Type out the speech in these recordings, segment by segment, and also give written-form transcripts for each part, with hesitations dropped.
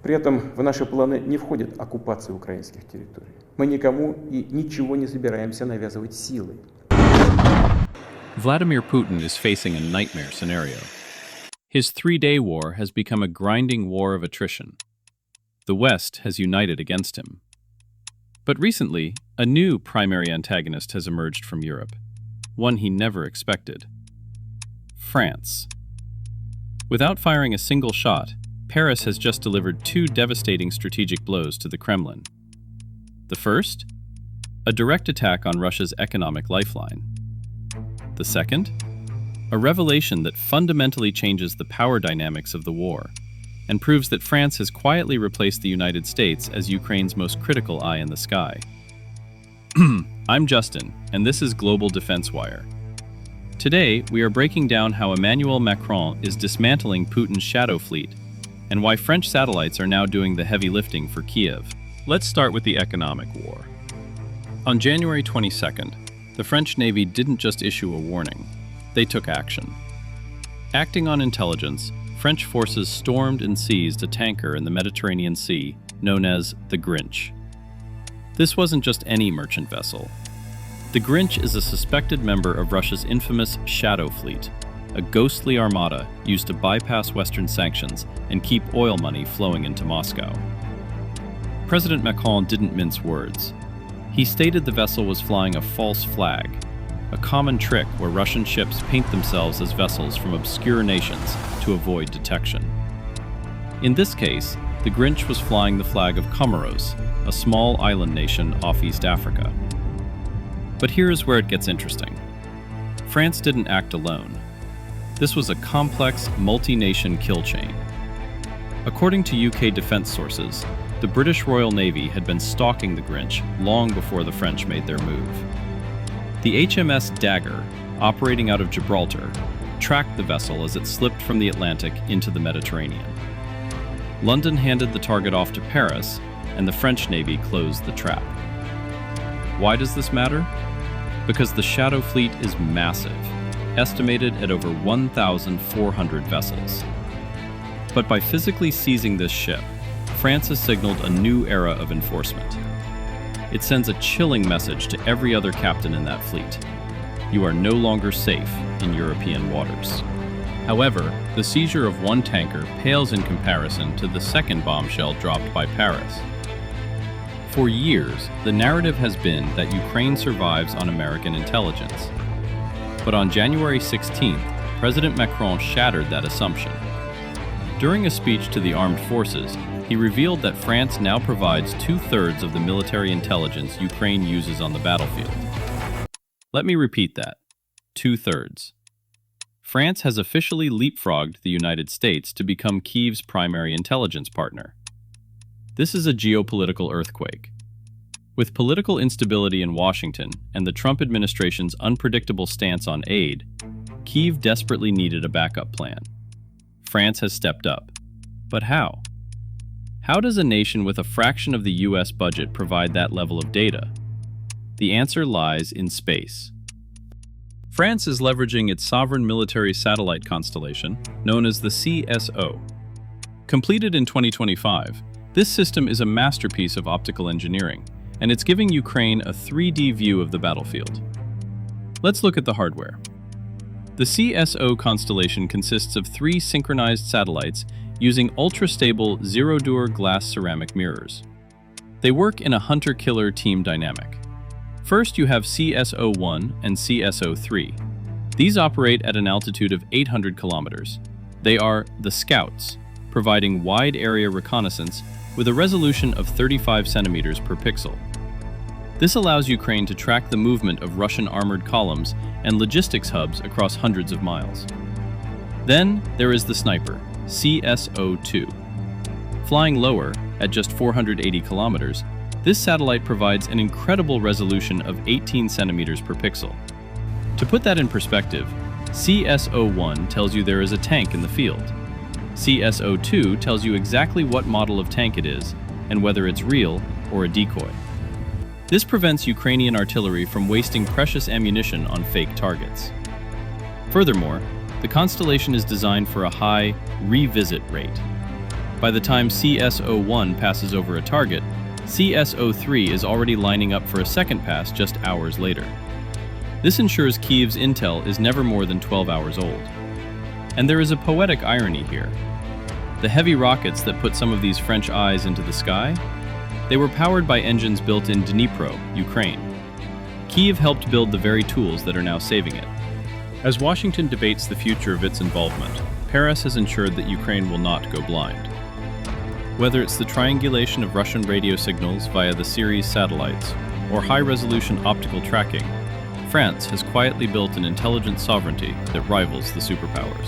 При этом в наши планы не входит оккупация украинских территорий. Мы никому и ничего не собираемся навязывать силой. Vladimir Putin is facing a nightmare scenario. His three-day war has become a grinding war of attrition. The West has united against him. But recently, a new primary antagonist has emerged from Europe, one he never expected: France. Without firing a single shot, Paris has just delivered two devastating strategic blows to the Kremlin. The first? A direct attack on Russia's economic lifeline. The second? A revelation that fundamentally changes the power dynamics of the war and proves that France has quietly replaced the United States as Ukraine's most critical eye in the sky. I'm Justin, and this is Global Defense Wire. Today, we are breaking down how Emmanuel Macron is dismantling Putin's shadow fleet and why French satellites are now doing the heavy lifting for Kiev. Let's start with the economic war. On January 22nd, the French Navy didn't just issue a warning, they took action. Acting on intelligence, French forces stormed and seized a tanker in the Mediterranean Sea known as the Grinch. This wasn't just any merchant vessel. The Grinch is a suspected member of Russia's infamous Shadow Fleet, a ghostly armada used to bypass Western sanctions and keep oil money flowing into Moscow. President Macron didn't mince words. He stated the vessel was flying a false flag, a common trick where Russian ships paint themselves as vessels from obscure nations to avoid detection. In this case, the Grinch was flying the flag of Comoros, a small island nation off East Africa. But here's where it gets interesting. France didn't act alone. This was a complex, multi-nation kill chain. According to UK defense sources, the British Royal Navy had been stalking the Grinch long before the French made their move. The HMS Dagger, operating out of Gibraltar, tracked the vessel as it slipped from the Atlantic into the Mediterranean. London handed the target off to Paris, and the French Navy closed the trap. Why does this matter? Because the Shadow Fleet is massive, estimated at over 1,400 vessels. But by physically seizing this ship, France has signaled a new era of enforcement. It sends a chilling message to every other captain in that fleet. You are no longer safe in European waters. However, the seizure of one tanker pales in comparison to the second bombshell dropped by Paris. For years, the narrative has been that Ukraine survives on American intelligence. But on January 16th, President Macron shattered that assumption. During a speech to the armed forces, he revealed that France now provides 2/3 of the military intelligence Ukraine uses on the battlefield. Let me repeat that. 2/3. France has officially leapfrogged the United States to become Kyiv's primary intelligence partner. This is a geopolitical earthquake. With political instability in Washington and the Trump administration's unpredictable stance on aid, Kyiv desperately needed a backup plan. France has stepped up. But how? How does a nation with a fraction of the US budget provide that level of data? The answer lies in space. France is leveraging its sovereign military satellite constellation, known as the CSO. Completed in 2025, this system is a masterpiece of optical engineering, and it's giving Ukraine a 3D view of the battlefield. Let's look at the hardware. The CSO constellation consists of 3 synchronized satellites using ultra-stable zero-dur glass ceramic mirrors. They work in a hunter-killer team dynamic. First, you have CSO-1 and CSO-3. These operate at an altitude of 800 kilometers. They are the Scouts, providing wide-area reconnaissance with a resolution of 35 centimeters per pixel. This allows Ukraine to track the movement of Russian armored columns and logistics hubs across hundreds of miles. Then there is the Sniper, CSO-2. Flying lower, at just 480 kilometers, this satellite provides an incredible resolution of 18 centimeters per pixel. To put that in perspective, CSO-1 tells you there is a tank in the field. CSO-2 tells you exactly what model of tank it is and whether it's real or a decoy. This prevents Ukrainian artillery from wasting precious ammunition on fake targets. Furthermore, the constellation is designed for a high revisit rate. By the time CS-01 passes over a target, CS-03 is already lining up for a second pass just hours later. This ensures Kyiv's intel is never more than 12 hours old. And there is a poetic irony here. The heavy rockets that put some of these French eyes into the sky, they were powered by engines built in Dnipro, Ukraine. Kyiv helped build the very tools that are now saving it. As Washington debates the future of its involvement, Paris has ensured that Ukraine will not go blind. Whether it's the triangulation of Russian radio signals via the Ceres satellites or high-resolution optical tracking, France has quietly built an intelligent sovereignty that rivals the superpowers.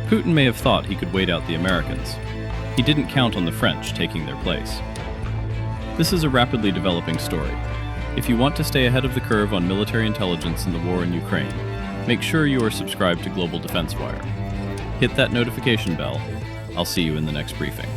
Putin may have thought he could wait out the Americans. He didn't count on the French taking their place. This is a rapidly developing story. If you want to stay ahead of the curve on military intelligence in the war in Ukraine, make sure you are subscribed to Global Defense Wire. Hit that notification bell. I'll see you in the next briefing.